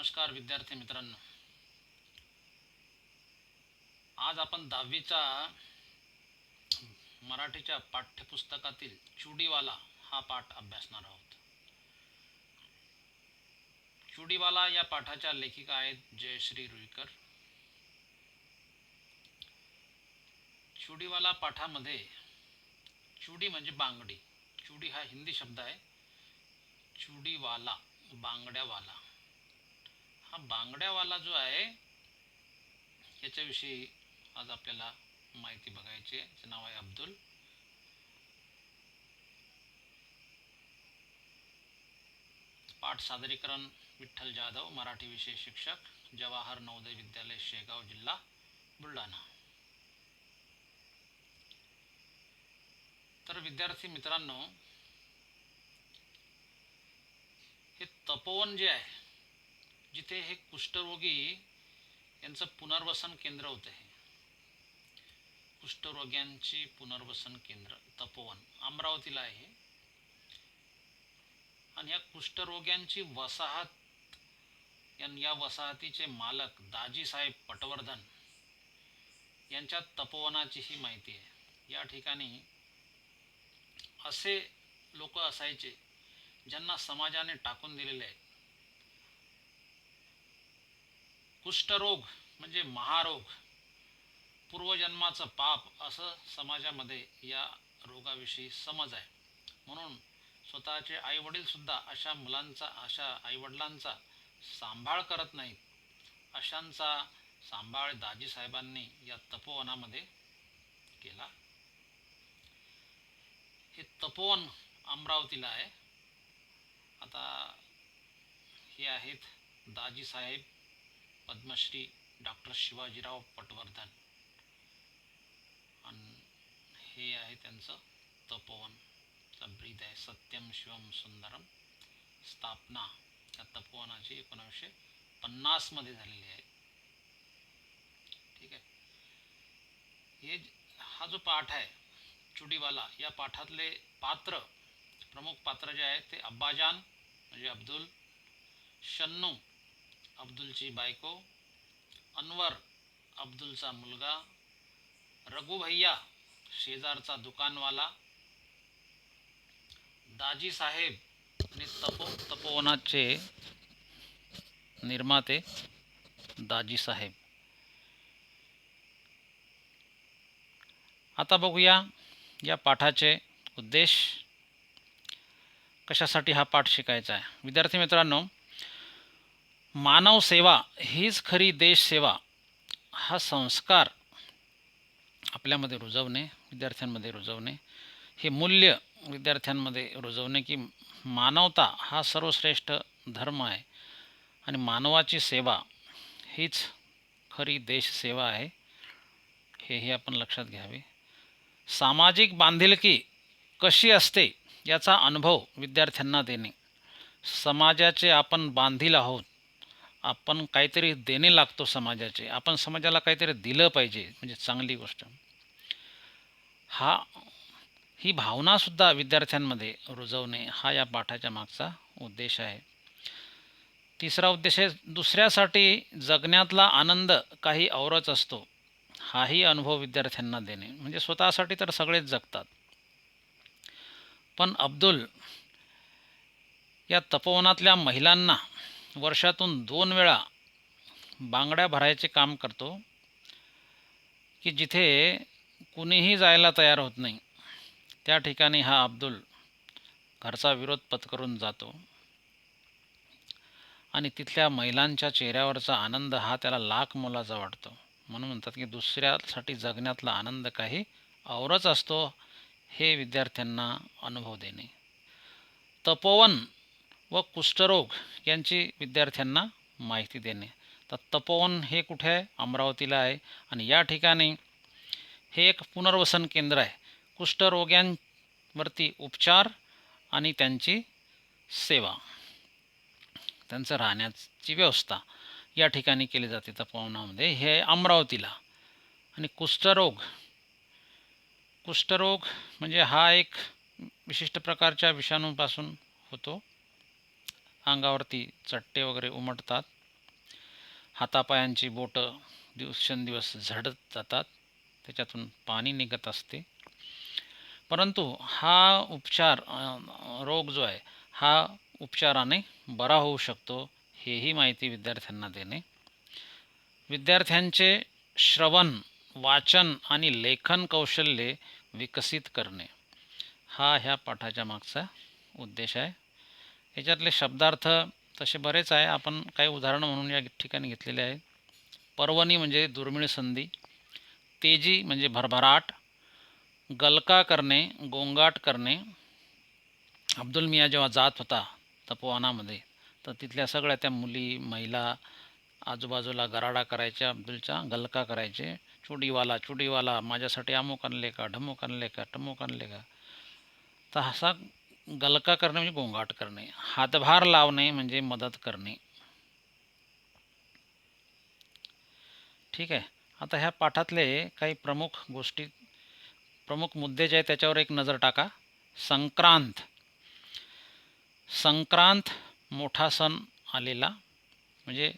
नमस्कार विद्यार्थी मित्रांनो. आज आपण 10वीच्या मराठीच्या पाठ्यपुस्तकातील चुडीवाला हा पाठ अभ्यासणार आहोत. चुडीवाला या पाठाच्या लेखिका आहेत जयश्री रुईकर. चुडीवाला पाठामध्ये चुडी म्हणजे बांगडी. चुडी हा हिंदी शब्द आहे. चुडीवाला बांगड्यावाला. हा बांगड्यावाला जो आहे याच्याविषयी आज आपल्याला माहिती बघायची आहे. त्याचं नाव आहे अब्दुल. पाठ सादरीकरण विठ्ठल जाधव, मराठी विषय शिक्षक, जवाहर नवोदय विद्यालय, शेगाव, जिल्हा बुलढाणा. तर विद्यार्थी मित्रांनो, हे तपोवन जे आहे, जिथे हे कुष्ठरोगी यांचं पुनर्वसन केंद्र होतं, हे कुष्ठरोग्यांची पुनर्वसन केंद्र तपोवन अमरावतीला आहे. आणि या कुष्ठरोग्यांची वसाहत, या वसाहतीचे मालक दाजीसाहेब पटवर्धन यांच्या तपोवनाची ही माहिती आहे. या ठिकाणी असे लोक असायचे ज्यांना समाजाने टाकून दिलेले आहे. कुष्ठरोग म्हणजे महारोग, पूर्वजन्माचं पाप असं समाजामध्ये या रोगाविषयी समज आहे. म्हणून स्वतःचे आईवडील सुद्धा अशा मुलांचा, अशा आईवडिलांचा सांभाळ करत नाहीत. अशांचा सांभाळ दाजीसाहेबांनी या तपोवनामध्ये केला. हे तपोवन अमरावतीला आहे. आता हे आहेत दाजीसाहेब पद्मश्री डॉक्टर शिवाजीराव पटवर्धन, आणि हे आहे त्यांचं तपोवन. ब्रीद आहे. सत्यम शिवम सुंदरम. स्थापना या तपोवनाची 1950 मध्ये झालेली आहे. ठीक आहे. हे हा जो पाठ आहे चुडीवाला, या पाठातले पात्र, प्रमुख पात्र जे आहे ते अब्बाजान म्हणजे अब्दुल, शन्नू अब्दुलची बायको, अनवर अब्दुलचा मुलगा, रघु भैया शेजारचा दुकानवाला, दाजी साहेब आणि तपोवनाचे निर्माते दाजी साहेब. आता बघूया या पाठाचे उद्देश, कशासाठी हा पाठ शिकायचा आहे. विद्यार्थी मित्रांनो, मानव सेवा हीच खरी देश सेवा हा संस्कार आपल्यामध्ये रुजवणे, विद्यार्थ्यांमध्ये रुजवणे, हे मूल्य विद्यार्थ्यांमध्ये रुजवणे की मानवता हा सर्वश्रेष्ठ धर्म आहे आणि मानवाची सेवा हीच खरी देश सेवा आहे, हेही आपण लक्षात घ्यावे. सामाजिक बांधिलकी कशी असते याचा अनुभव विद्यार्थ्यांना देणे. समाजाचे आपण बांधील आहोत, आपण काहीतरी देणे लागतो समाजाचे, आपण समाजाला काहीतरी दिलं पाहिजे, म्हणजे चांगली गोष्ट. ही भावनासुद्धा विद्यार्थ्यांमध्ये रुजवणे हा या पाठाच्या मागचा उद्देश आहे. तिसरा उद्देश आहे दुसऱ्यासाठी जगण्यातला आनंद काही औरच असतो, हाही अनुभव विद्यार्थ्यांना देणे. म्हणजे स्वतःसाठी तर सगळेच जगतात, पण अब्दुल या तपोवनातल्या महिलांना वर्षातून 2 वेळा बांगड्या भरायचे काम करतो की जिथे कुणीही जायला तयार होत नाही, त्या ठिकाणी हा अब्दुल घरचा विरोध पत्करून जातो आणि तिथल्या महिलांच्या चेहऱ्यावरचा आनंद हा त्याला लाख मोलाचा वाटतो. म्हणून म्हणतात की दुसऱ्यासाठी जगण्यातला आनंद काही औरच असतो, हे विद्यार्थ्यांना अनुभव देणे. तपोवन व कुष्ठरोग यांची विद्यार्थ्यांना माहिती देणे. तर तपोवन हे कुठे आहे? अमरावतीला आहे. आणि या ठिकाणी हे एक पुनर्वसन केंद्र आहे. कुष्ठरोग्यांवरती उपचार आणि त्यांची सेवा, त्यांचं राहण्याची व्यवस्था या ठिकाणी केली जाते तपोवनामध्ये. हे अमरावतीला. आणि कुष्ठरोग म्हणजे हा एक विशिष्ट प्रकारच्या विषाणूपासून होतो. अंगावरती चट्टे वगैरे उमटतात हातापायांची बोटं दिवसेंदिवस झडत जातात, त्याच्यातून पाणी निघत असते. परंतु हा रोग जो आहे हा उपचाराने बरा होऊ शकतो, हेही माहिती विद्यार्थ्यांना देणे. विद्यार्थ्यांचे श्रवण, वाचन आणि लेखन कौशल्ये विकसित करणे हा ह्या पाठाच्या मागचा उद्देश आहे. याच्यातले शब्दार्थ तसे बरेच आहे, आपण काही उदाहरणं म्हणून या ठिकाणी घेतलेले आहे. पर्वणी म्हणजे दुर्मिळ संधी, तेजी म्हणजे भरभराट, गलका करणे, गोंगाट करणे. अब्दुल मियाँ जेव्हा जात होता तपोवनामध्ये, तर तिथल्या सगळ्या त्या मुली महिला आजूबाजूला गराडा करायच्या, अब्दुलच्या गलका करायचे, चुडीवाला चुडीवाला माझ्यासाठी अमुक आणले का, ढमुक आणले का, टमुक आणले का. तर असा गलका करणे म्हणजे गोंगाट करणे. हातभार लावणे म्हणजे मदत करणे. ठीक आहे. आता ह्या पाठातले काही प्रमुख मुद्दे जे आहेत त्याच्यावर एक नजर टाका. संक्रांत मोठा सण आलेला, म्हणजे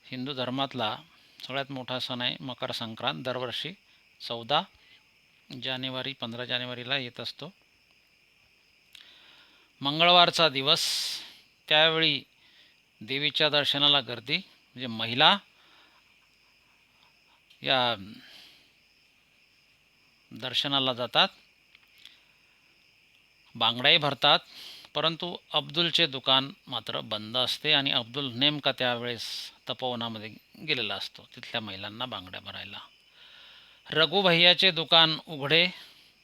हिंदू धर्मातला सगळ्यात मोठा सण आहे मकर संक्रांत. दरवर्षी 15 जानेवारीला येत असतो. मंगळवारचा दिवस, त्यावेळी देवीच्या दर्शनाला गर्दी, म्हणजे महिला या दर्शनाला जातात, बांगड्याही भरतात. परंतु अब्दुलचे दुकान मात्र बंद असते आणि अब्दुल नेमका त्यावेळेस तपोवनामध्ये गेलेला असतो तिथल्या महिलांना बांगड्या भरायला. रघुभैयाचे दुकान उघडे,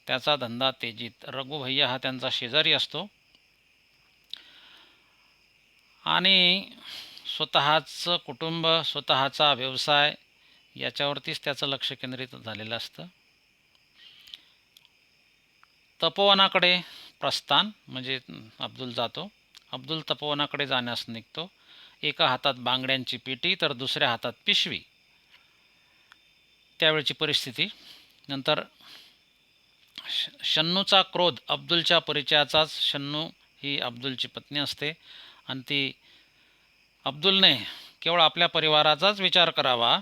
त्याचा धंदा तेजीत. रघुभैया हा त्यांचा शेजारी असतो आणि स्वतःचं कुटुंब, स्वतःचा व्यवसाय याच्यावरतीच त्याचं लक्ष केंद्रित झालेलं असतं. तपोवनाकडे प्रस्थान म्हणजे अब्दुल जातो. अब्दुल तपोवनाकडे जाण्यास निघतो. एका हातात बांगड्यांची पेटी तर दुसऱ्या हातात पिशवी. त्यावेळची परिस्थिती. नंतर शन्नूचा क्रोध, अब्दुलच्या परिचयाचाच. शन्नू ही अब्दुलची पत्नी असते आणि ती अब्दुलने केवळ आपल्या परिवाराचाच विचार करावा,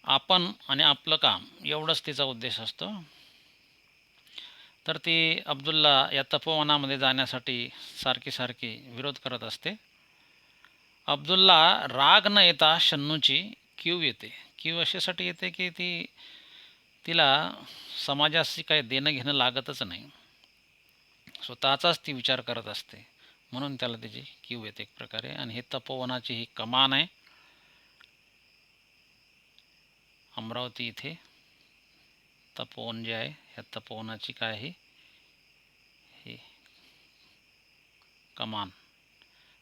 आपण आणि आपलं काम एवढंच तिचा उद्देश असतो. तर ती अब्दुलला या तपोवनामध्ये जाण्यासाठी सारखी विरोध करत असते. अब्दुलला राग न येता शन्नूची कीव येते. कीव अशासाठी येते की तिला समाजाशी काही देणं घेणं लागतच नाही, स्वतःचाच ती विचार करत असते, म्हणून त्याला त्याची कीव येते एक प्रकारे. आणि हे तपोवनाची ही कमान आहे. अमरावती इथे तपोवन जे आहे, ह्या तपोवनाची काय आहे ही कमान,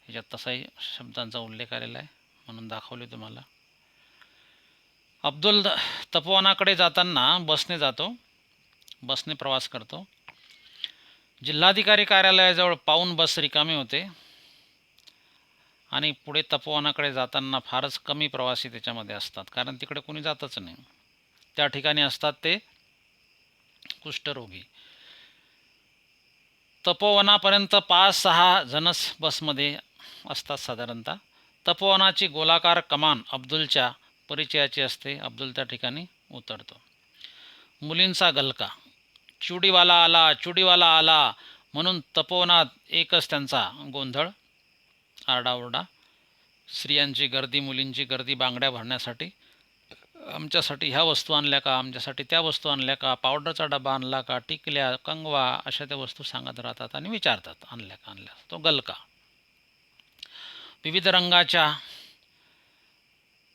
ह्याच्यात तसाही शब्दांचा उल्लेख आलेला आहे म्हणून दाखवले तुम्हाला. अब्दुल तपोवनाकडे जाताना बसने जातो, बसने प्रवास करतो. जिल्हाधिकारी कार्यालयाजवळ पाऊण बस रिकामी होते आणि पुढे तपोवनाकडे जाताना फारच कमी प्रवासी त्याच्यामध्ये असतात, कारण तिकडे कोणी जातच नाही. त्या ठिकाणी असतात ते कुष्ठरोगी. तपोवनापर्यंत 5-6 जणच बसमध्ये असतात साधारणतः. तपोवनाची गोलाकार कमान अब्दुलच्या परिचयाची असते. अब्दुल त्या ठिकाणी उतरतो. मुलींचा गलका, चुडीवाला आला चुडीवाला आला म्हणून तपोवनात एकच त्यांचा गोंधळ, आरडाओरडा. स्त्रियांची गर्दी, मुलींची गर्दी बांगड्या भरण्यासाठी. आमच्यासाठी ह्या वस्तू आणल्या का, आमच्यासाठी त्या वस्तू आणल्या का, पावडरचा डबा आणला का, टिकल्या, कंगवा, अशा त्या वस्तू सांगत राहतात आणि विचारतात आणल्या का आणल्या. तो गलका. विविध रंगाच्या,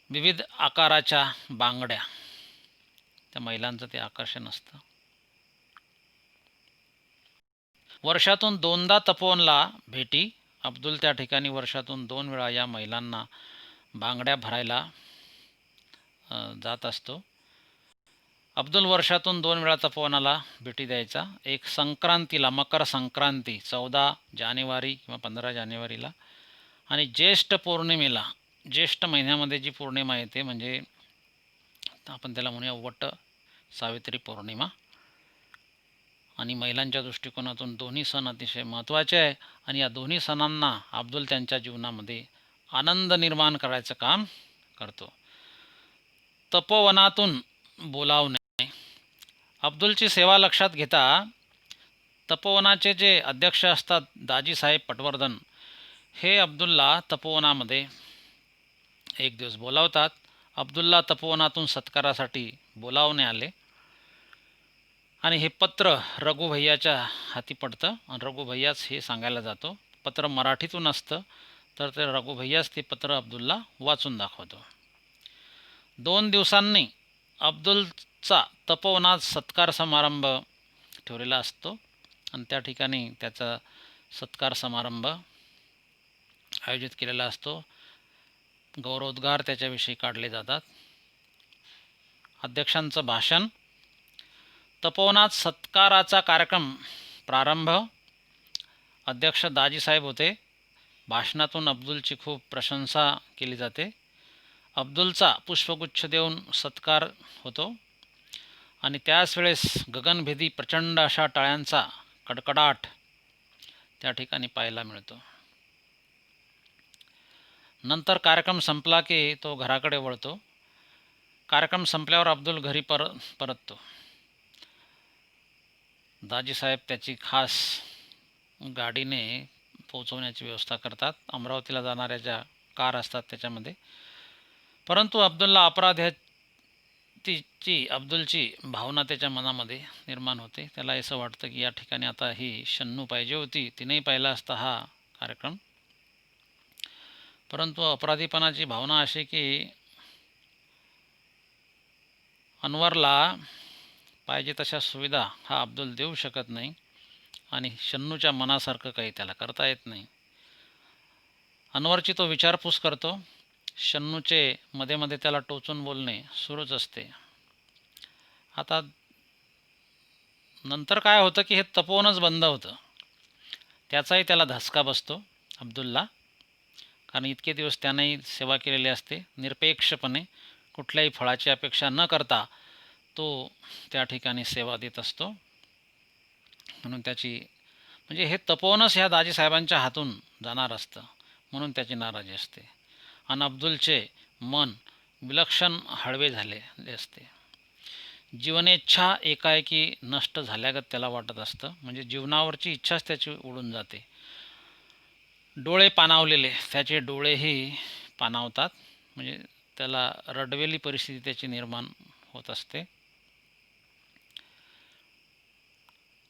विविध आकाराच्या बांगड्या, त्या महिलांचं ते आकर्षण असतं. वर्षातून 2दा तपोवनला भेटी. अब्दुल त्या ठिकाणी वर्षातून 2 वेळा या महिलांना बांगड्या भरायला जात असतो. अब्दुल वर्षातून 2 वेळा तपोवनाला भेटी द्यायचा. एक संक्रांतीला, मकर संक्रांती 14 जानेवारी किंवा 15 जानेवारीला, आणि ज्येष्ठ पौर्णिमेला. ज्येष्ठ महिन्यामध्ये जी पौर्णिमा येते म्हणजे आपण त्याला म्हणूया वट सावित्री पौर्णिमा. आणि महिलांच्या दृष्टिकोनातून दोन्ही सण अतिशय महत्त्वाचे आहे आणि या दोन्ही सणांना अब्दुल त्यांच्या जीवनामध्ये आनंद निर्माण करायचं काम करतो. तपोवनातून बोलावणे. अब्दुलची सेवा लक्षात घेता तपोवनाचे जे अध्यक्ष असतात दाजीसाहेब पटवर्धन, हे अब्दुलला तपोवनामध्ये एक दिवस बोलावतात. अब्दुलला तपोवनातून सत्कारासाठी बोलावणे आले आणि हे पत्र रघुभैयाच्या हाती पडतं आणि रघुभैयाच हे सांगायला जातो. पत्र मराठीतून असतं, तर ते रघुभैयाच ते पत्र अब्दुलला वाचून दाखवतो. 2 दिवसांनी अब्दुलचा तपोवनात सत्कार समारंभ ठेवलेला असतो आणि त्या ठिकाणी त्याचा सत्कार समारंभ आयोजित केलेला असतो. गौरवोद्गार त्याच्याविषयी काढले जातात. अध्यक्षांचं भाषण. तपोवनात सत्काराचा कार्यक्रम प्रारंभ. अध्यक्ष दाजीसाहेब होते. भाषणातून अब्दुलची खूप प्रशंसा केली जाते. अब्दुलचा पुष्पगुच्छ देऊन सत्कार होतो आणि त्याच वेळेस गगनभेदी प्रचंड अशा टाळ्यांचा कडकडाट त्या ठिकाणी पाहायला मिळतो. नंतर कार्यक्रम संपला की तो घराकडे वळतो. कार्यक्रम संपल्यावर अब्दुल घरी परततो. दाजीसाहेब त्याची खास गाडीने पोहोचवण्याची व्यवस्था करतात, अमरावतीला जाणाऱ्या ज्या कार असतात त्याच्यामध्ये. परंतु अब्दुलला अब्दुलची भावना त्याच्या मनामध्ये निर्माण होते. त्याला असं वाटतं की या ठिकाणी आता ही शन्नू पाहिजे होती, तिनेही पाहिला असता हा कार्यक्रम. परंतु अपराधीपणाची भावना अशी की अनवरला पाहिजे तशा सुविधा हा अब्दुल देऊ शकत नाही आणि शन्नूच्या मनासारखं काही त्याला करता येत नाही. अनवरची तो विचारपूस करतो. शन्नूचे मध्ये मध्ये त्याला टोचून बोलणे सुरूच असते. आता नंतर काय होतं की हे तपोवनच बंद होतं. त्याचाही त्याला धसका बसतो अब्दुलला, कारण इतके दिवस त्यानेही सेवा केलेली असते. निरपेक्षपणे कुठल्याही फळाची अपेक्षा न करता तो त्या ठिकाणी सेवा देत असतो. म्हणून म्हणजे हे तपोवनच ह्या दाजीसाहेबांच्या हातून जाणार असतं, म्हणून त्याची नाराजी असते. आणि अब्दुलचे मन विलक्षण हळवे झालेले असते. जीवनेच्छा एकाएकी नष्ट झाल्यागत त्याला वाटत असतं. म्हणजे जीवनावरची इच्छाच त्याची उडून जाते. डोळे पाणावलेले, त्याचे डोळेही पाणावतात. म्हणजे त्याला रडवेली परिस्थिती त्याची निर्माण होत असते.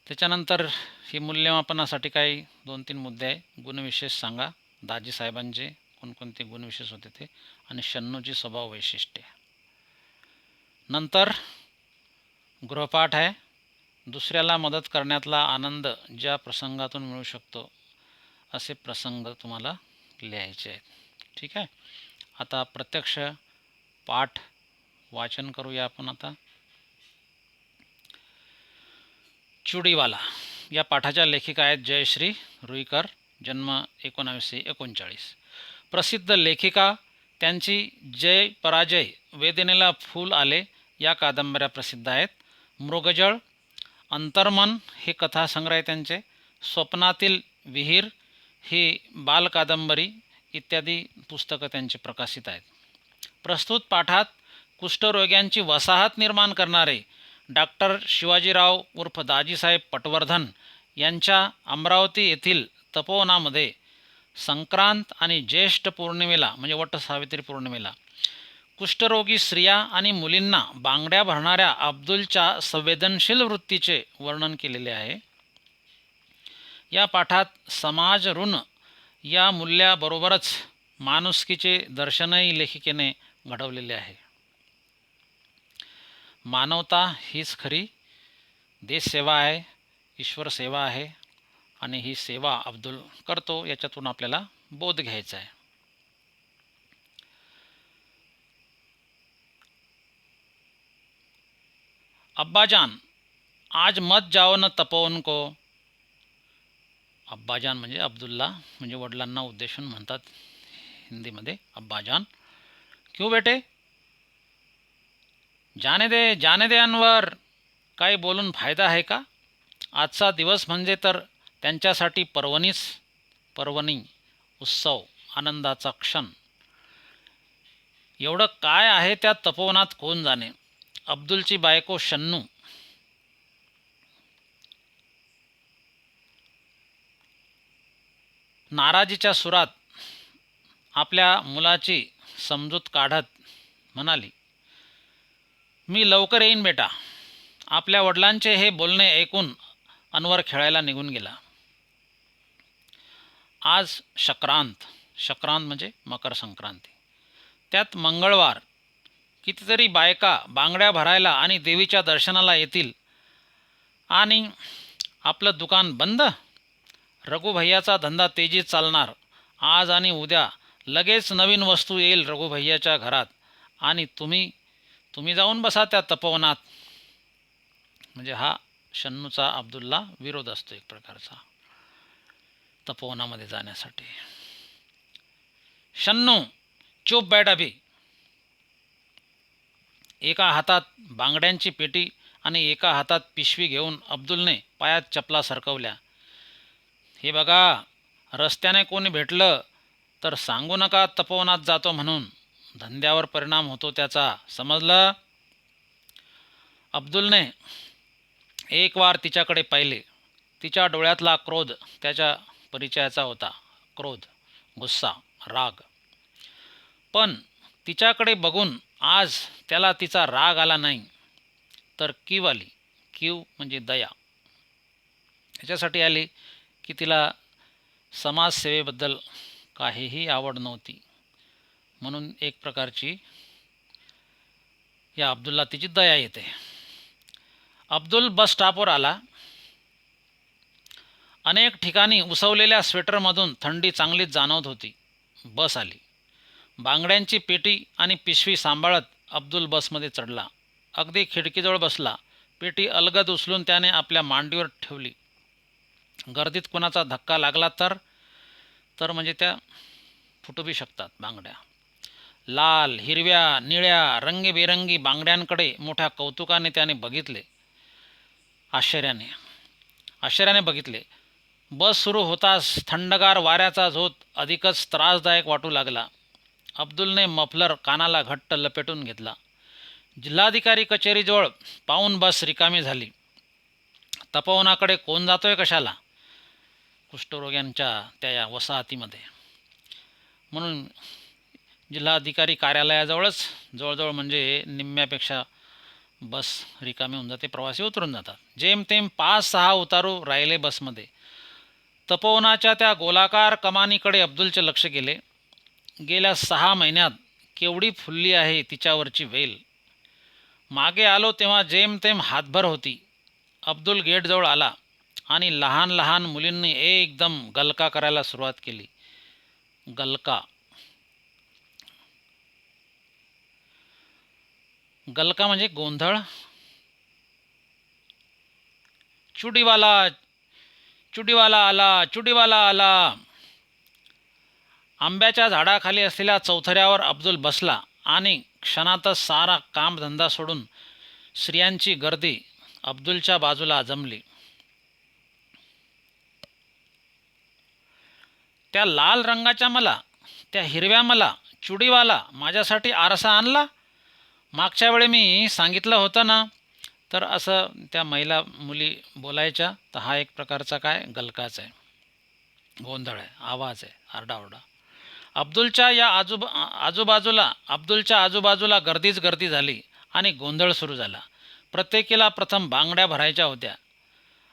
त्याच्यानंतर ही मूल्यमापनासाठी काही 2-3 मुद्दे आहे. गुणविशेष सांगा. दाजीसाहेबांचे कोणकोणते गुणविशेष होते ते, आणि शन्नूची स्वभाव वैशिष्ट्ये. नंतर गृहपाठ आहे. दुसऱ्याला मदत करण्यातला आनंद ज्या प्रसंगातून मिळू शकतो असे प्रसंग तुम्हाला लिहायचे आहेत. ठीक आहे. आता प्रत्यक्ष पाठ वाचन करूया आपण. आता चुडीवाला या पाठाच्या लेखिका आहेत जयश्री रुईकर, जन्म 1939. प्रसिद्ध लेखिका. त्यांची जय पराजय, वेदनेला फूल आले या कादंबऱ्या प्रसिद्ध आहेत. मृगजळ, अंतर्मन हे कथासंग्रह आहे त्यांचे. स्वप्नातील विहीर ही बालकादंबरी इत्यादी पुस्तकं त्यांची प्रकाशित आहेत. प्रस्तुत पाठात कुष्ठरोग्यांची वसाहत निर्माण करणारे डॉक्टर शिवाजीराव उर्फ दाजीसाहेब पटवर्धन यांच्या अमरावती येथील तपोवनामध्ये संक्रांत आणि ज्येष्ठ पौर्णिमेला म्हणजे वटसावित्री पौर्णिमेला कुष्ठरोगी स्त्रिया आणि मुलींना बांगड्या भरणाऱ्या अब्दुलच्या संवेदनशील वृत्तीचे वर्णन केलेले आहे. या पाठात समाज ऋण या मूल्याबरोबरच माणुसकीचे दर्शनही लेखिकेने घडवलेले आहे. मानवता हीच खरी देशसेवा आहे, ईश्वर सेवा आहे आणि ही सेवा अब्दुल करतो. याच्यातून आपल्याला बोध घ्यायचा आहे. अब्बाजान आज मत जाओ न तपोवन को. अब्बाजान म्हणजे अब्दुल्ला, म्हणजे वडिलांना उद्देशून म्हणतात हिंदीमध्ये अब्बाजान. क्यों बेटे. जाने दे अनवर, काही बोलून फायदा आहे का. आजचा दिवस म्हणजे तर त्यांच्यासाठी पर्वणी उत्सव आनंदाचा क्षण. एवढं काय आहे त्या तपोवनात कोण जाणे. अब्दुलची बायको शन्नू नाराजीच्या सुरात आपल्या मुलाची समजूत काढत म्हणाली, मी लवकर येईन बेटा. आपल्या वडिलांचे हे बोलणे ऐकून अनवर खेळायला निघून गेला. आज संक्रांत म्हणजे मकर संक्रांती, त्यात मंगळवार. कितीतरी बायका बांगड्या भरायला आणि देवीच्या दर्शनाला येतील आणि आपलं दुकान बंद. रघुभैयाचा धंदा तेजीत चालणार. आज आणि उद्या लगेच नवीन वस्तू येईल रघुभैयाच्या घरात आणि तुम्ही जाऊन बसा त्या तपोवनात. म्हणजे हा शन्नूचा अब्दुलला विरोध असतो एक प्रकारचा तपोवनामध्ये जाण्यासाठी. शन्नू चुप बैठ अभी. एका हातात बांगड्यांची पेटी आणि एका हातात पिशवी घेऊन अब्दुलने पायात चपला सरकवल्या. हे बघा, रस्त्याने कोणी भेटलं तर सांगू नका तपोवनात जातो म्हणून. धंद्यावर परिणाम होतो त्याचा, समजलं. अब्दुलने एक वार तिच्याकडे पाहिले. तिच्या डोळ्यातला क्रोध त्याच्या परिचयाचा होता. क्रोध, गुस्सा, राग. पण तिच्याकडे बघून आज त्याला तिचा राग आला नाही, तर कीव आली. कीव म्हणजे दया. याच्यासाठी आली की तिला समाजसेवेबद्दल काहीही आवड नव्हती, म्हणून एक प्रकारची या अब्दुलला तिची दया येते. अब्दुल बस स्टॉपवर आला. अनेक ठिकाणी उसवलेल्या स्वेटरमधून थंडी चांगलीच जाणवत होती. बस आली. बांगड्यांची पेटी आणि पिशवी सांभाळत अब्दुल बसमध्ये चढला. अगदी खिडकीजवळ बसला. पेटी अलगद उचलून त्याने आपल्या मांडीवर ठेवली. गर्दीत कोणाचा धक्का लागला तर म्हणजे त्या फुटू बी शकतात बांगड्या. लाल, हिरव्या, निळ्या, रंगीबेरंगी बांगड्यांकडे मोठ्या कौतुकाने त्याने बघितले. आश्चर्याने बघितले. बस सुरू होताच थंडगार वाऱ्याचा झोत अधिकच त्रासदायक वाटू लागला. अब्दुलने मफलर कानाला घट्ट लपेटून घेतला. जिल्हाधिकारी कचेरीजवळ पाहून बस रिकामी झाली. तपोवनाकडे कोण जातोय कशाला? कुष्ठरोग्यांच्या त्या वसाहतीमध्ये. म्हणून जिल्हाधिकारी कार्यालयाजवळच जवळजवळ म्हणजे निम्म्यापेक्षा बस रिकामी होऊन जाते. प्रवासी उतरून जातात. जेमतेम 5-6 उतारू राहिले बसमध्ये. तपोवनाच्या त्या गोलाकार कमानीकडे अब्दुलचे लक्ष गेले. गेल्या 6 महिन्यात केवढी फुलली आहे तिच्यावरची वेल. मागे आलो तेव्हा जेमतेम हातभर होती. अब्दुल गेटजवळ आला आणि लहान लहान मुलींनी एकदम गलका करायला सुरुवात केली. गलका म्हणजे गोंधळ. चुडीवाला आला. आंब्याच्या झाडाखाली असलेल्या चौथऱ्यावर अब्दुल बसला आणि क्षणातच सारा कामधंदा सोडून स्त्रियांची गर्दी अब्दुलच्या बाजूला जमली. त्या लाल रंगाच्या मला, त्या हिरव्या मला, चुडीवाला माझ्यासाठी आरसा आणला. मागच्या वेळी मी सांगितलं होतं ना. तर असं त्या महिला मुली बोलायच्या. तर हा एक प्रकारचा काय गलकाच आहे, गोंधळ आहे, आवाज आहे, आरडाओरडा. अब्दुलच्या आजूबाजूला गर्दी झाली आणि गोंधळ सुरू झाला. प्रत्येकीला प्रथम बांगड्या भरायच्या होत्या.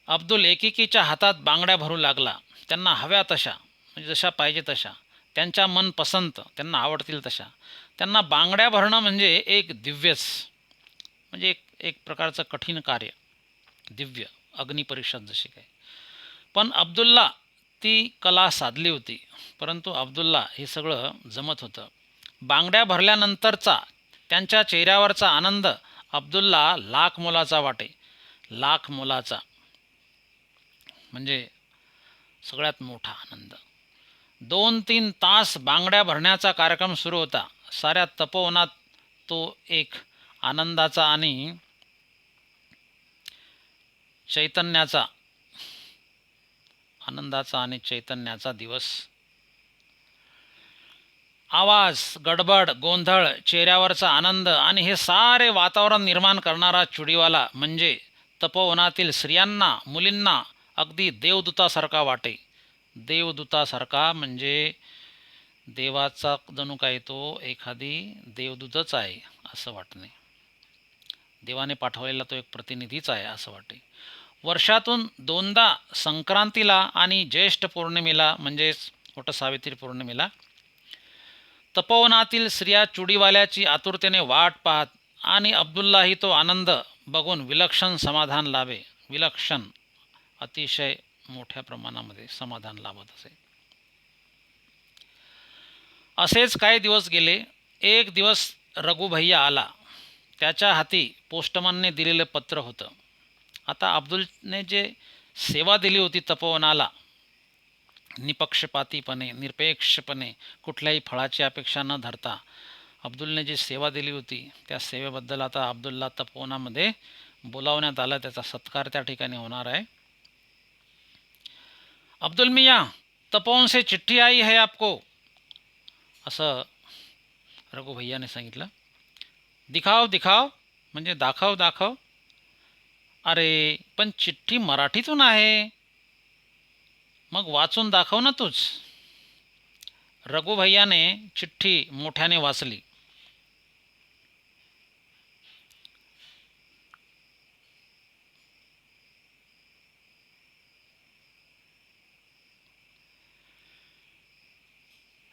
अब्दुल एकेकीच्या हातात बांगड्या भरू लागला. त्यांना हव्या तशा, म्हणजे जशा पाहिजे तशा, त्यांच्या मनपसंत, त्यांना आवडतील तशा. त्यांना बांगड्या भरणं म्हणजे एक दिव्यच, म्हणजे एक प्रकारचं कठीण कार्य, दिव्य अग्निपरीक्षा जशी काय. पण अब्दुलला ती कला साधली होती. परंतु अब्दुलला हे सगळं जमत होतं. बांगड्या भरल्यानंतरचा त्यांच्या चेहऱ्यावरचा आनंद अब्दुलला लाख मोलाचा वाटे. लाख मोलाचा म्हणजे सगळ्यात मोठा आनंद. 2-3 तास बांगड्या भरण्याचा कार्यक्रम सुरू होता. साऱ्या तपोवनात तो एक आनंदाचा आणि चैतन्याचा दिवस. आवाज, गडबड, गोंधळ, चेहऱ्यावरचा आनंद आणि हे सारे वातावरण निर्माण करणारा चुडीवाला म्हणजे तपोवनातील स्त्रियांना, मुलींना अगदी देवदूतासारखा वाटे. देवदूतासारखा म्हणजे देवाचा जणू काय तो एखादी देवदूतच आहे असं वाटणे. देवाने पाठवलेला तो एक प्रतिनिधीच आहे असं वाटे. वर्षातून दोनदा संक्रांतीला आणि ज्येष्ठ पौर्णिमेला म्हणजेच वटसावित्री पौर्णिमेला तपोवनातील स्त्रिया चुडीवाल्याची आतुरतेने वाट पाहत आणि अब्दुल्लाही तो आनंद बघून विलक्षण समाधान लाभे. विलक्षण अतिशय मोठ्या प्रमाणामध्ये समाधान लाभत असे. असेच काही दिवस गेले. एक दिवस रघुभैया आला. त्याच्या हाती पोस्टमनने दिलेलं पत्र होतं. आता अब्दुलने जे सेवा दिली होती तपोवनाला, निपक्षपातीपणे, निरपेक्षपणे, कुठल्याही फळाची अपेक्षा न धरता अब्दुलने जी सेवा दिली होती त्या सेवेबद्दल आता अब्दुल्ला तपोवनामध्ये बोलावण्यात आलं. त्याचा सत्कार त्या ठिकाणी होणार आहे. अब्दुल मियाँ, तपोवन से चिट्ठी आई है आपको, असं रघुभैयाने सांगितलं. दिखाव दिखाव म्हणजे दाखव दाखव. अरे पण चिठ्ठी मराठीतून आहे, मग वाचून दाखव ना तूच. रघुभैयाने चिठ्ठी मोठ्याने वाचली.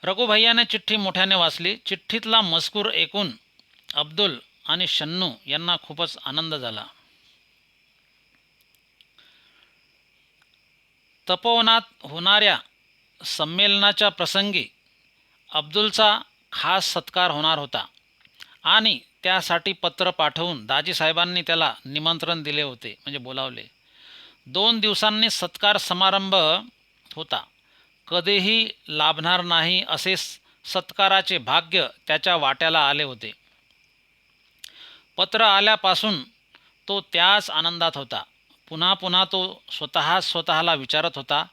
रघुभैयाने चिठ्ठी मोठ्याने वाचली. चिठ्ठीतला मजकूर ऐकून अब्दुल आणि शन्नू यांना खूपच आनंद झाला. तपोवनात होणाऱ्या संमेलनाच्या प्रसंगी अब्दुलचा खास सत्कार होणार होता आणि त्यासाठी पत्र पाठवून दाजीसाहेबांनी त्याला निमंत्रण दिले होते, म्हणजे बोलावले. 2 दिवसांनी सत्कार समारंभ होता. कधीही लाभणार नाही असे सत्काराचे भाग्य त्याच्या वाट्याला आले होते. पत्र आल्यापासून तो त्याच आनंदात होता. पुन्हा पुन्हा तो स्वतःला विचारत होता,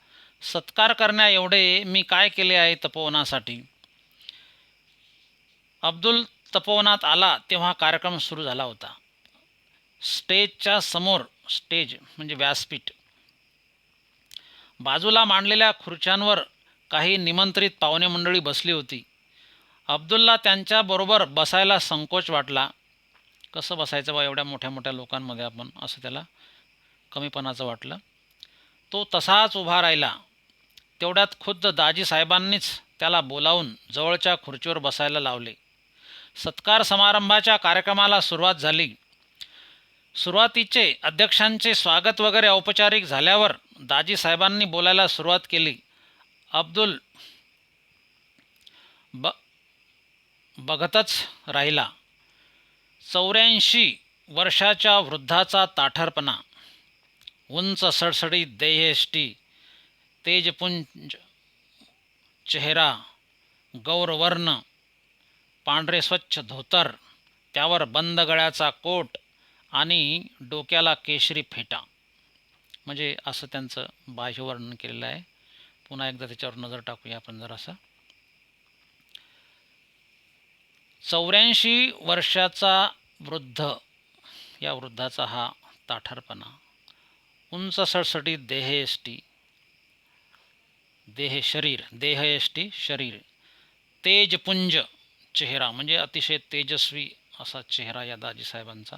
सत्कार करण्या एवढे मी काय केले आहे तपोवनासाठी. अब्दुल तपोवनात आला तेव्हा कार्यक्रम सुरू झाला होता. स्टेजच्या समोर, स्टेज म्हणजे व्यासपीठ, बाजूला मांडलेल्या खुर्च्यांवर काही निमंत्रित पाहुणे मंडळी बसली होती. अब्दुलला त्यांच्याबरोबर बसायला संकोच वाटला. कसं बसायचं बा एवढ्या मोठ्या मोठ्या लोकांमध्ये आपण, असं त्याला कमीपणाचं वाटलं. तो तसाच उभा राहिला. तेवढ्यात खुद्द दाजीसाहेबांनीच त्याला बोलावून जवळच्या खुर्चीवर बसायला लावले. सत्कार समारंभाच्या कार्यक्रमाला सुरुवात झाली. सुरुवातीचे अध्यक्षांचे स्वागत वगैरे औपचारिक झाल्यावर दाजीसाहेबांनी बोलायला सुरुवात केली. अब्दुल बघतच राहिला. 84 वर्षाच्या वृद्धाचा ताठरपणा, उंच सडसडीत देहयष्टी, तेजपुंज चेहरा, गौरवर्ण, पांढरे स्वच्छ धोतर, त्यावर बंद गळ्याचा कोट आणि डोक्याला केशरी फेटा, म्हणजे असं त्यांचं बाह्यवर्णन केलेलं आहे. पुन्हा एकदा त्याच्यावर नजर टाकूया आपण जरासं. 84 वर्षाचा वृद्ध, या वृद्धाचा हा ताठरपणा, उंच सडसडीत देहयष्टी, देहयष्टी शरीर, तेजपुंज चेहरा म्हणजे अतिशय तेजस्वी असा चेहरा या दाजीसाहेबांचा,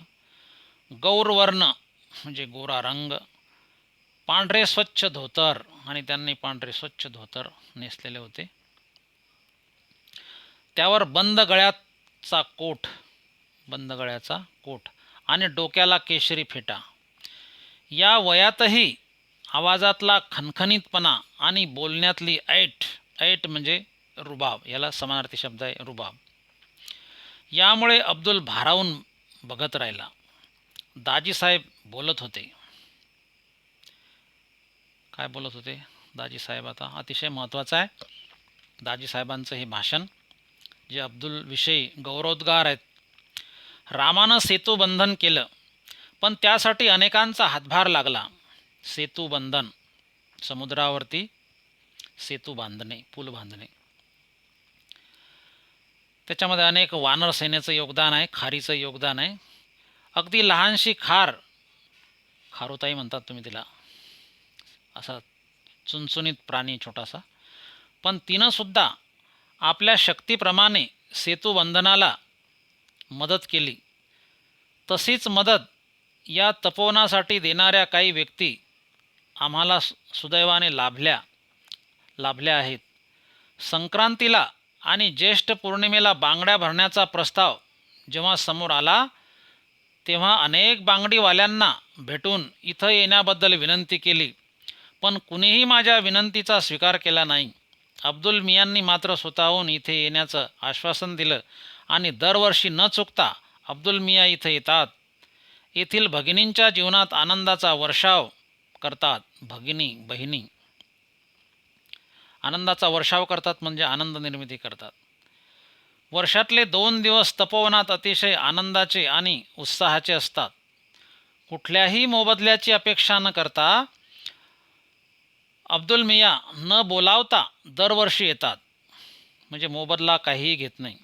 गौरवर्ण म्हणजे गोरा रंग, पांढरे स्वच्छ धोतर, आणि त्यांनी पांढरे स्वच्छ धोतर नेसलेले होते, त्यावर बंद गळ्याचा कोट आणि डोक्याला केशरी फेटा. या वयातही आवाजातला खणखणीतपणा आणि बोलण्यातली ऐट म्हणजे रुबाब, याला समानार्थी शब्द आहे रुबाब. यामुळे अब्दुल भारावून बघत राहिला. दाजीसाहेब बोलत होते. काय बोलत होते दाजीसाहेब? आता अतिशय महत्त्वाचं आहे दाजीसाहेबांचं हे भाषण, जे अब्दुलविषयी गौरवोद्गार आहेत. रामानं सेतूबंधन केलं, पण त्यासाठी अनेकांचा हातभार लागला. सेतूबंधन, समुद्रावरती सेतू बांधणे, पूल बांधणे. त्याच्यामध्ये अनेक वानर सेनेचं योगदान आहे, खारीचं योगदान आहे. अगदी लहानशी खारुताई म्हणतात तुम्ही तिला, असा चुणचुणीत प्राणी छोटासा, पण तिनंसुद्धा आपल्या शक्तीप्रमाणे सेतुबंधनाला मदत केली. तशीच मदत या तपोवनासाठी देणाऱ्या काही व्यक्ती आम्हाला सुदैवाने लाभल्या आहेत. संक्रांतीला आणि ज्येष्ठ पौर्णिमेला बांगड्या भरण्याचा प्रस्ताव जेव्हा समोर आला तेव्हा अनेक बांगडीवाल्यांना भेटून इथं येण्याबद्दल विनंती केली, पण कुणीही माझ्या विनंतीचा स्वीकार केला नाही. अब्दुल मियांनी मात्र स्वतःहून इथे येण्याचं आश्वासन दिलं आणि दरवर्षी न चुकता अब्दुल मियाँ इथे येतात. येथील भगिनींच्या जीवनात आनंदाचा वर्षाव करतात. बहिणी आनंदाचा वर्षाव करतात म्हणजे आनंद निर्मिती करतात. वर्षातले 2 दिवस तपोवनात अतिशय आनंदाचे आणि उत्साहाचे असतात. कुठल्याही मोबदल्याची अपेक्षा न करता अब्दुल मियाँ न बोलावता दरवर्षी येतात, म्हणजे मोबदला काहीही घेत नाही.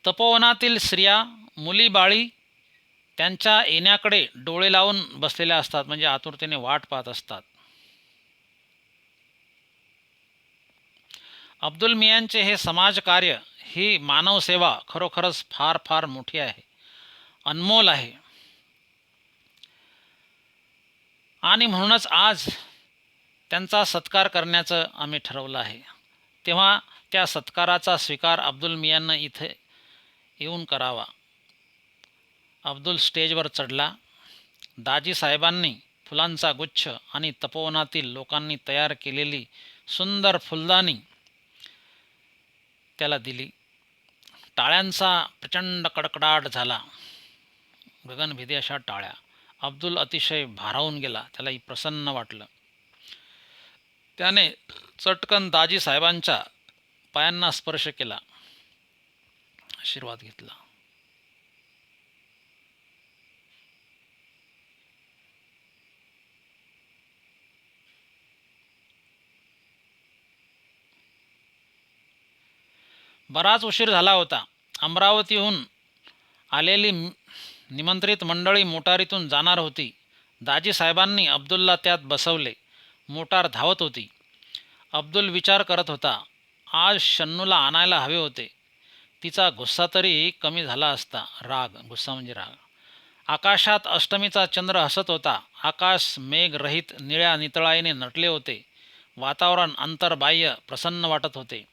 तपोवनातील स्त्रिया, मुली बाळी त्यांच्या येण्याकडे डोळे लावून बसलेल्या असतात, म्हणजे आतुरतेने वाट पाहत असतात. अब्दुल मियांचे हे समाजकार्य, ही मानवसेवा खरोखरच फार फार मोठी आहे, अनमोल आहे. आणि म्हणूनच आज त्यांचा सत्कार करण्याचं आम्ही ठरवलं आहे. तेव्हा त्या सत्काराचा स्वीकार अब्दुल मियांना इथे येऊन करावा. अब्दुल स्टेजवर चढला. दाजी साहेबांनी फुलांचा गुच्छ आणि तपोवनातील लोकांनी तयार केलेली सुंदर फुलदाणी त्याला दिली. टाळ्यांचा प्रचंड कडकडाट झाला, गगनभेदी अशा टाळ्या. अब्दुल अतिशय भारावून गेला, त्यालाही प्रसन्न वाटलं. त्याने चटकन दाजी साहेबांच्या पायांना स्पर्श केला, आशीर्वाद घेतला. बराच उशीर झाला होता. अमरावतीहून आलेली निमंत्रित मंडळी मोटारीतून जाणार होती. दाजी साहेबांनी अब्दुलला त्यात बसवले. मोटार धावत होती. अब्दुल विचार करत होता, आज शन्नूला आणायला हवे होते. तिचा गुस्सा तरी कमी झाला असता. गुस्सा म्हणजे राग. आकाशात अष्टमीचा चंद्र हसत होता. आकाश मेघरहित निळ्या नितळाईने नटले होते. वातावरण अंतर्बाह्य प्रसन्न वाटत होते.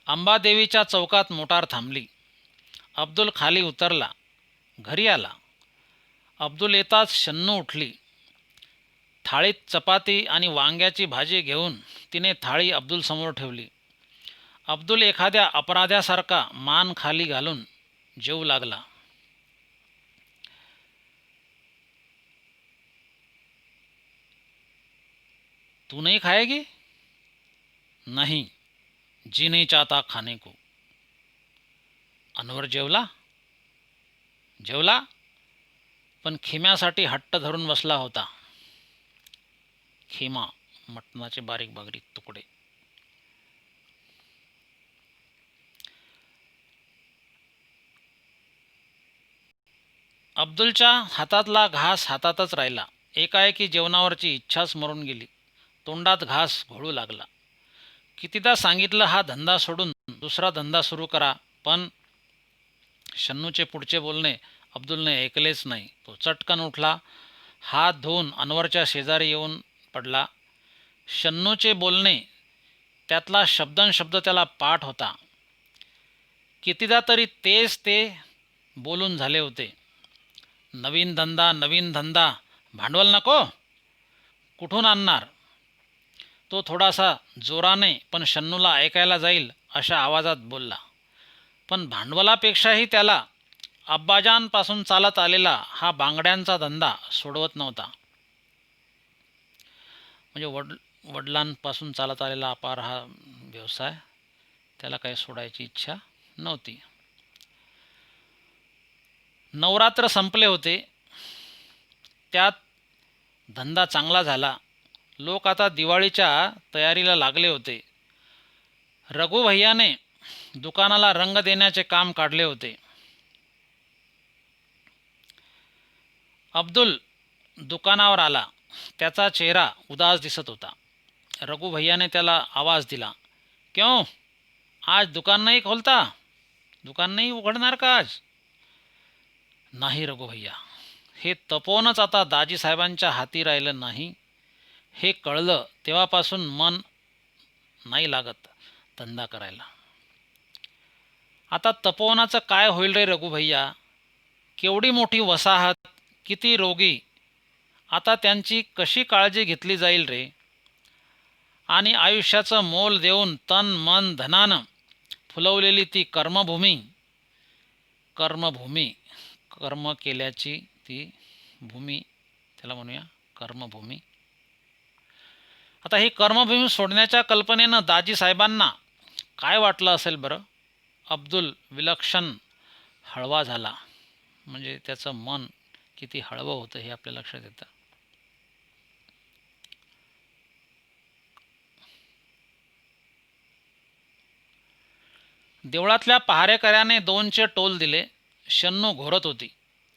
अंबादेवीच्या चौकात मोटार थांबली. अब्दुल खाली उतरला, घरी आला. अब्दुल येताच शन्नू उठली. थाळीत चपाती आणि वांग्याची भाजी घेऊन तिने थाळी अब्दुलसमोर ठेवली. अब्दुल एखाद्या अपराध्यासारखा मान खाली घालून जेवू लागला. तू नहीं खाएगी? नहीं, जी नहीं चाहता खाने को. अनवर जेवला पण खिम्यासाठी हट्ट धरून बसला होता. खिमा, मटणाचे बारीक बारीक तुकडे. अब्दुलच्या हातातला घास हातातच राहिला. एकाएकी जेवणावरची इच्छाच मरून गेली. तोंडात घास घोळू लागला. कितीदा सांगितलं हा धंदा सोडून दुसरा धंदा सुरू करा, पण शन्नूचे पुढचे बोलणे अब्दुलने ऐकलेच नाही. तो चटकन उठला, हात धुवून अनवरच्या शेजारी येऊन पडला. शन्नूचे बोलणे, त्यातला शब्दनशब्द त्याला पाठ होता. कितीदा तरी तेच ते बोलून झाले होते. नवीन धंदा, भांडवल नको? कुठून आणणार? तो थोडासा जोराने पण शन्नूला ऐकायला जाईल अशा आवाजात बोलला. पण भांडवलापेक्षाही त्याला अब्बाजानपासून चालत आलेला हा बांगड्यांचा धंदा सोडवत नव्हता. म्हणजे वडिलांपासून चालत आलेला अपार हा व्यवसाय त्याला काही सोडायची इच्छा नव्हती. नवरात्र संपले होते. त्यात धंदा चांगला झाला. लोक आता दिवाळीच्या तयारीला लागले होते. रघुभैयाने दुकानाला रंग देण्याचे काम काढले होते. अब्दुल दुकानावर आला. त्याचा चेहरा उदास दिसत होता. रघुभैयाने त्याला आवाज दिला, क्यों, आज दुकान नाही खोलता? दुकान नाही उघडणार का आज? नाही रघुभैया, हे तपोवनच आता दाजीसाहेबांच्या हाती राहिलं नाही. हे कळलं तेव्हापासून मन नाही लागत धंदा करायला. आता तपोवनाचं काय होईल रे रघुभैया? केवढी मोठी वसाहत, किती रोगी, आता त्यांची कशी काळजी घेतली जाईल रे? आणि आयुष्याचं मोल देऊन तन मन धनानं फुलवलेली ती कर्मभूमी, कर्म केल्याची ती भूमी, त्याला म्हणूया कर्मभूमी. आता ही कर्मभूमी सोडण्याच्या कल्पनेनं दाजीसाहेबांना काय वाटलं असेल बरं? अब्दुल विलक्षण हळवा झाला. म्हणजे त्याचं मन किती हळवं होतं हे आपल्या लक्षात येतं. देवळातल्या पहारेकऱ्याने 2चे टोल दिले. शन्नू घोरत होती.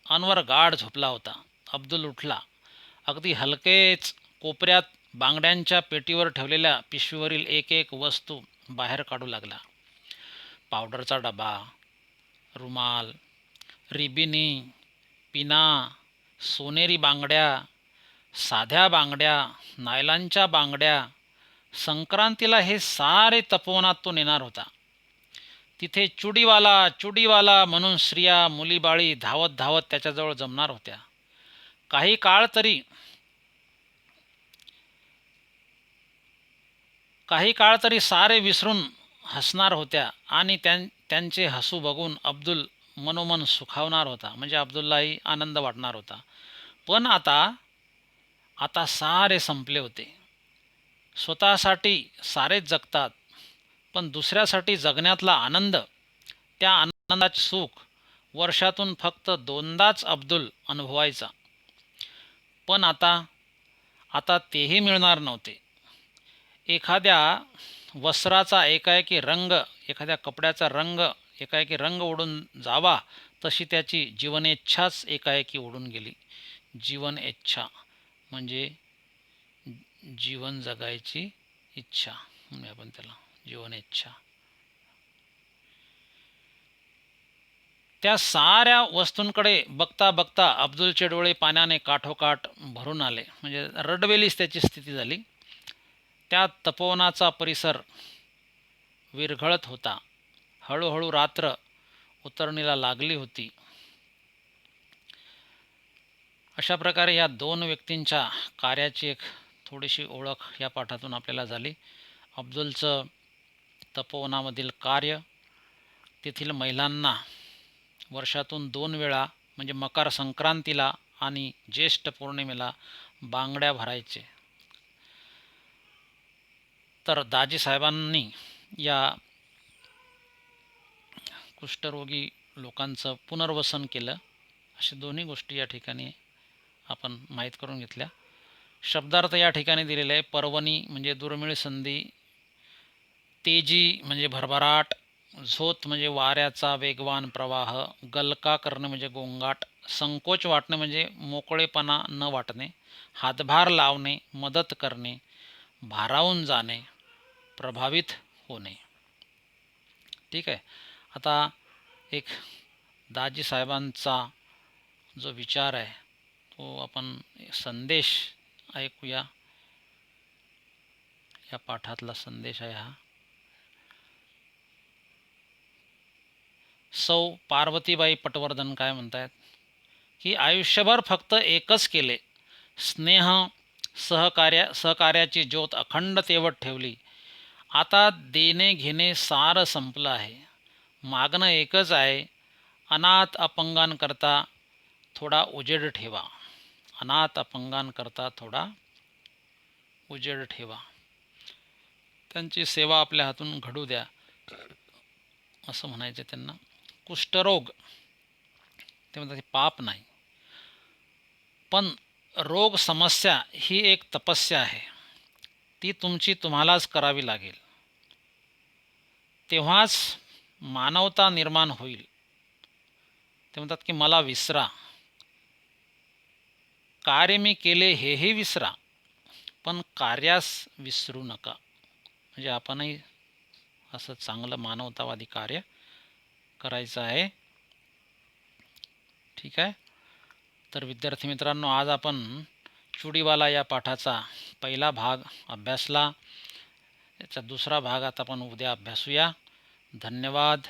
अनवर गाढ झोपला होता. अब्दुल उठला. अगदी हलकेच कोपऱ्यात बांगड्यांच्या पेटीवर ठेवलेल्या पिशवीवरील एक एक वस्तू बाहेर काढू लागला. पावडरचा डबा, रुमाल, रिबिनी, पिना, सोनेरी बांगड्या, साध्या बांगड्या, नायलांच्या बांगड्या. संक्रांतीला हे सारे तपोवनात तो नेणार होता. तिथे चुडीवाला म्हणून स्त्रिया मुलीबाळी धावत धावत त्याच्याजवळ जमणार होत्या. काही काळ तरी सारे विसरून हसणार होत्या आणि त्यांचे हसू बघून अब्दुल मनोमन सुखावणार होता. म्हणजे अब्दुल्लाही आनंद वाटणार होता. पण आता सारे संपले होते. स्वतःसाठी सारेच जगतात, पण दुसऱ्यासाठी जगण्यातला आनंद, त्या आनंदाचे सुख वर्षातून फक्त 2दाच अब्दुल अनुभवायचा. पण आता तेही मिळणार नव्हते. एखाद्या वस्त्राचा एकाएकी रंग, एखाद्या कपड्याचा रंग एकाएकी उडून जावा, तशी त्याची जीवनेच्छाच एकाएकी उडून गेली. जीवनेच्छा म्हणजे जीवन जगायची इच्छा म्हणूया आपण त्याला, जीवनेच्छा. त्या साऱ्या वस्तूंकडे बघता बघता अब्दुलचे डोळे पाण्याने काठोकाठ भरून आले. म्हणजे रडवेलीच त्याची स्थिती झाली. त्या तपोवनाचा परिसर विरघळत होता. हळूहळू रात्र उतरणीला लागली होती. अशा प्रकारे या 2 व्यक्तींच्या कार्याची एक थोडीशी ओळख या पाठातून आपल्याला झाली. अब्दुलचं तपोवनामधील कार्य, तेथील महिलांना वर्षातून 2 वेळा म्हणजे मकर संक्रांतीला आणि ज्येष्ठ पौर्णिमेला बांगड्या भरायचे. तर दाजीसाहेबांनी या कुष्ठरोगी लोकांचं पुनर्वसन केलं. अशा दोन्ही गोष्टी या ठिकाणी आपण माहीत करून घेतल्या. शब्दार्थ या ठिकाणी दिलेले आहे. पर्वणी म्हणजे दुर्मिळ संधी, तेजी म्हणजे भरभराट, झोत म्हणजे वाऱ्याचा वेगवान प्रवाह, गलका करणे म्हणजे गोंगाट, संकोच वाटणे म्हणजे मोकळेपणा न वाटणे, हातभार लावणे, मदत करणे, भारावून जाणे, प्रभावित होणे. ठीक आहे. आता एक दाजीसाहेबांचा जो विचार आहे तो आपण संदेश ऐकूया. या पाठातला संदेश आहे हा. सौ पार्वतीबाई पटवर्धन काय म्हणतात की आयुष्यभर फक्त एकच केले, स्नेह सहकार्याची ज्योत अखंड तेवत ठेवली. आता देणे घेणे सारं संपलं आहे. मागणं एकच आहे, अनाथ अपंगांकरता थोडा उजेड ठेवा. अनाथ अपंगांकरता थोडा उजेड ठेवा. त्यांची सेवा आपल्या हातून घडू द्या असं म्हणायचं त्यांना. कुष्ठरोग ते म्हणतात पाप नाही, पण रोग समस्या ही एक तपस्या आहे. ती तुम्हालाच करावी लागेल. तेव्हाच मानवता निर्माण होईल. ते म्हणतात की मला विसरा, कार्य मी केले हेही विसरा, पण कार्यास विसरू नका. म्हणजे आपणही असं चांगलं मानवतावादी कार्य करायचं आहे. ठीक आहे. तर विद्यार्थी मित्रांनो, आज आपण चुडीवाला या पाठाचा पहिला भाग अभ्यासला. याचा दुसरा भाग आता आपण उद्या अभ्यासूया. धन्यवाद.